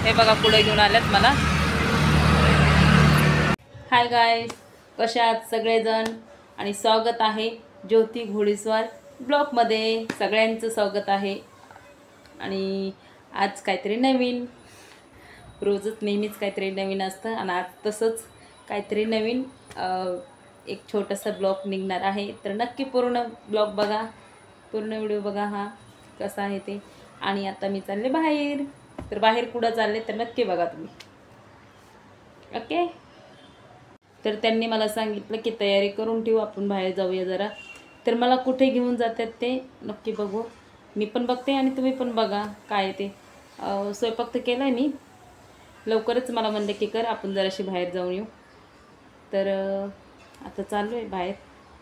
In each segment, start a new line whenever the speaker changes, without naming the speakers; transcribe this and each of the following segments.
हे बघा पुढे घेऊन आल्यात मला। हाय गाईज, कसे आहात सगळेजण आणि स्वागत आहे ज्योती घोडेस्वार ब्लॉगमध्ये। सगळ्यांचं स्वागत आहे आणि आज काहीतरी नवीन, रोजच नेहमीच काहीतरी नवीन असतं आणि आज तसंच काहीतरी नवीन एक छोटासा ब्लॉग निघणार आहे। तर नक्की पूर्ण ब्लॉग बघा, पूर्ण व्हिडिओ बघा हा कसा आहे ते। आणि आता मी चालले बाहेर, तर बाहेर कुठं चालले तर नक्की बघा तुम्ही, ओके। तर त्यांनी मला सांगितलं की तयारी करून ठेवू, आपण बाहेर जाऊया जरा। तर मला कुठे घेऊन जातात ते नक्की बघू, मी पण बघते आणि तुम्ही पण बघा काय ते। स्वयंपाक तर केला आहे मी, लवकरच मला म्हणलं की कर आपण जराशी बाहेर जाऊन येऊ। तर आता चाललो आहे बाहेर,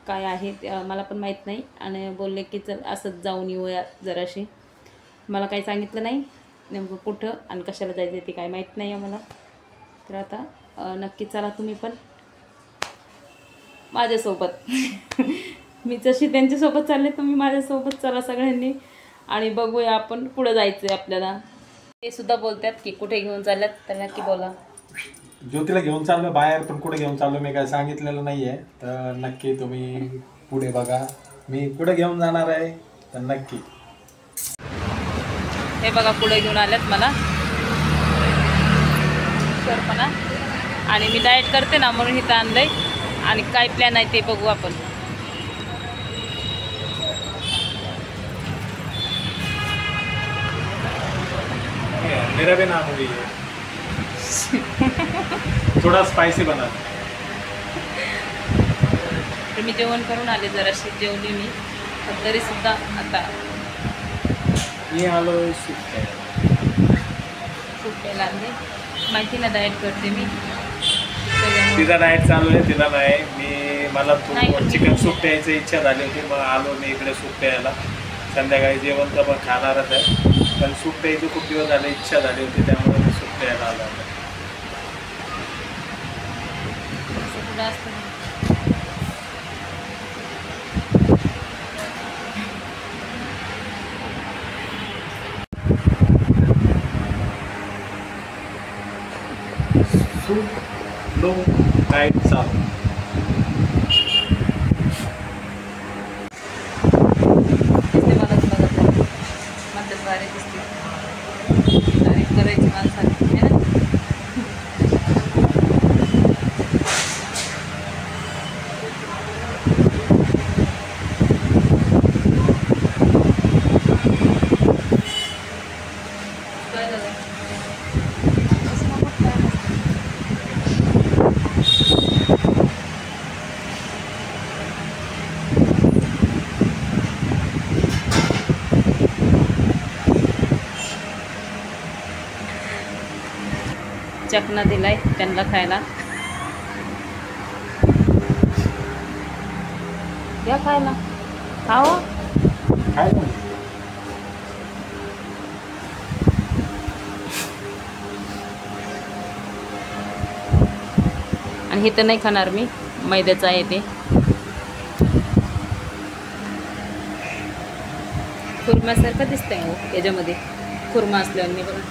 काय आहे ते मला पण माहीत नाही। आणि बोलले की चल असंच जाऊन येऊया जराशी, मला काही सांगितलं नाही नेमकं कुठं आणि कशाला जायचं ते काय माहीत नाही आहे मला। तर आता नक्की चला तुम्ही पण माझ्यासोबत मी जशी त्यांच्यासोबत चालले तुम्ही माझ्यासोबत चला सगळ्यांनी, आणि बघूया आपण कुठं जायचं आहे आपल्याला। ते सुद्धा बोलतात की कुठे घेऊन चालल्यात, तर नक्की बोला।
ज्योतीला घेऊन चाललो बाहेर, पण कुठे घेऊन चाललो मी काय सांगितलेलं नाही आहे। तर नक्की तुम्ही पुढे बघा मी कुठे घेऊन जाणार आहे, तर नक्की।
हे बघा पुढे घेऊन आल्यात मला सरपणा, आणि मी डाएट करते ना म्हणून इथं आणलंय। आणि काय प्लॅन आहे ते बघू आपण।
मेरा भी नाम हुई है थोड़ा स्पाइसी बना।
तर मी जेवण करून आले, जराशी जेवली मी, तरी सुद्धा आता
ये आलो सूप
प्यायला आणले। माहिती ना डाएट करते मी,
तिचा डाएट चालू आहे, तिला नाही। मला
नाही,
चिकन सूप प्यायची इच्छा झाली होती, मग आलो मी इकडे सूप प्यायला। संध्याकाळी जेवण तर पण खाणारच आहे, पण सूप प्यायची खूप दिवस झाले इच्छा झाली होती, त्यामुळे मी सूप प्यायला आलो आहे। सूप लो डाएट चालू।
करायची माणसाने है ना। चकना दिलाय त्यांना खायला, द्या खायला, खाओ। आणि हे तर नाही खाणार मी, मैद्याचं आहे ते। खुर्म्यासारखं दिसतंय हो याच्यामध्ये, खुर्मा असल्यावर मी बघा।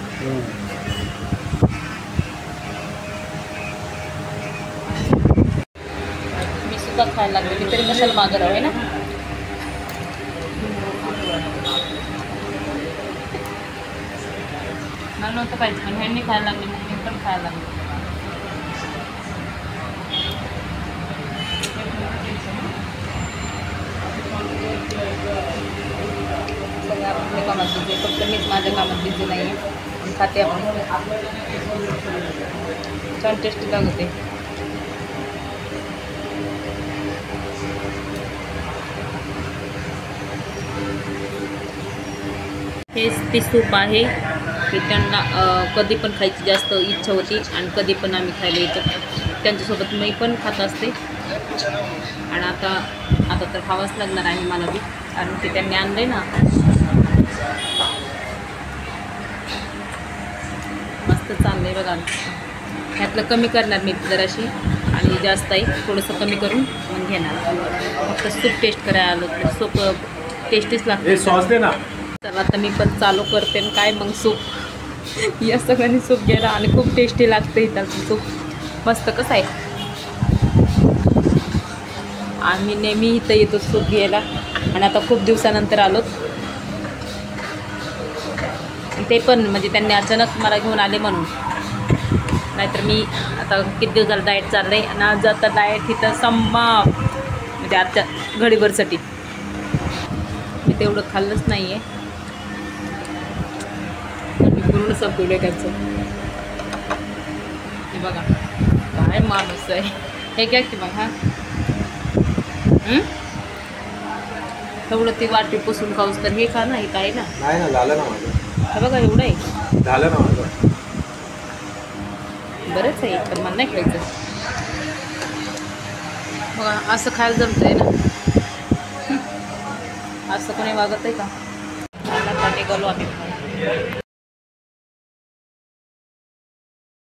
खायला लागले मी, तरी कशाला मागं राहू आहे ना। मला नव्हतं पाहिजे, पण ह्यांनी खायला लागले, मी पण खायला लागले। सगळं आपल्या कामात बिझी, फक्त मीच माझ्या कामात बिझी नाही आहे, खाते आपण। छान टेस्टी लागते। हेच ते सूप आहे की त्यांना कधी पण खायची जास्त इच्छा होती, आणि कधी पण आम्ही खायला येतो त्यांच्यासोबत, मी पण खात असते। आणि आता तर खावंच लागणार आहे मला बी, कारण ते त्यांनी आणलंय ना। मस्त चाललंय बघा, ह्यातलं कमी करणार मी जराशी, आणि जास्त आहे थोडंसं कमी करून मग घेणार। फक्त सूप टेस्ट करायला आलो, तर सूप टेस्टीच लागते।
सॉस दे ना।
चला आता मी पण चालू करते, काय मग सूप या सगळ्यांनी सूप घ्यायला आणि खूप टेस्टी लागतं इथं सूप. मस्त कसं आहे. आम्ही नेहमी इथं येतो सूप घ्यायला आणि आता खूप दिवसानंतर आलो. ते पण म्हणजे त्यांनी अचानक मला घेऊन आले म्हणून. नाहीतर मी आता किती दिवस झालं डाएट चाललं आहे आणि आज आता डाएट इथं म्हणजे आजच्या घडीभरसाठी मी तेवढं खाल्लंच नाही आहे. मी पूर्ण संपवलं आहे त्याचं. हे बघा काय माणूस आहे. हे घ्या की मग. हां एवढं ती वाटी पुसून खाऊस तर हे खा ना. हे काय ना.
नाही ना, झालं ना माझं.
हे बघा एवढं आहे.
झालं ना माझं.
बरंच आहे पण मला नाही खायचं. बघा असं खायला जमतंय ना. असं कोणी वागत आहे का. मला निघालो आम्ही.